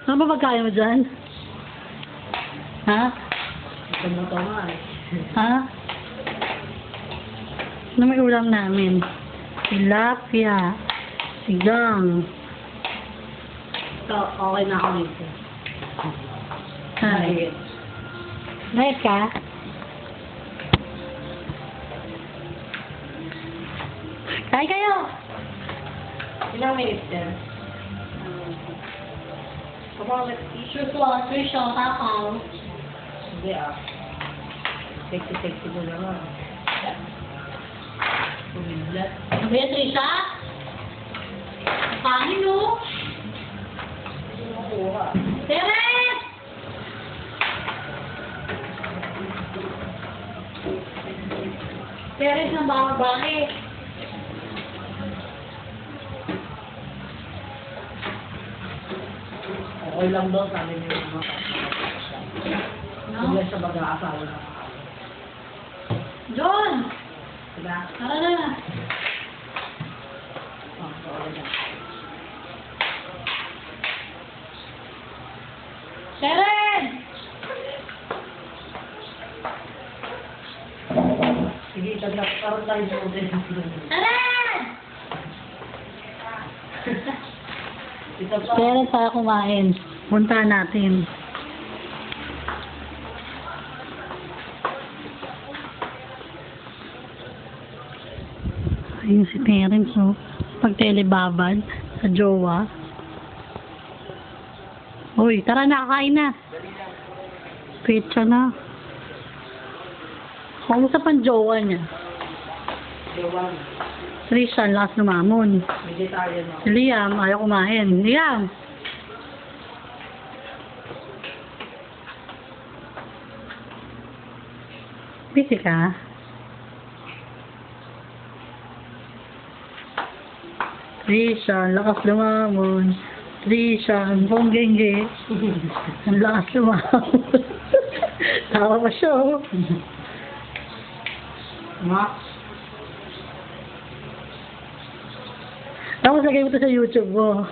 Ano ba pagkain mo dyan? Ha? Ito mo ito nga eh. Ha? Ano may ulam namin? Tilapia. Sigang. Ito, okay na ako dito. Ay. Diet ka? Kain kayo! Ilang minutes din? Kapag Sure po, sure siya, tapang. hindi ah. Sexy mo naman. Bumiblat. Beatrice, pangin no? Hindi mo makuha. Teres! Teres ng bawang bakit? Okay lang daw sabi niyo yung mga No? Bigla sa mag-aasawa na. John! Diba? Tara na. Oh, okay na. Teres! Sige, karoon tayo sa hotel. Teres! Ito pa. Teres para kumain. Punta natin. Ayun si Terence, oh. Pag-telebabad sa jowa. Uy, tara na, kakain na. Pizza na. Kamusta pang jowa niya? Jowan. Trishan, lakas lumamon. Vegetarian ako. Si Liam, ayaw kumain. Liam! Busy ka? Trishan, lakas lumamon. Trishan, bonggengge. Ang lakas lumamon. Tawa pa siya, oh. Max. Tapos lagay mo ito sa YouTube mo.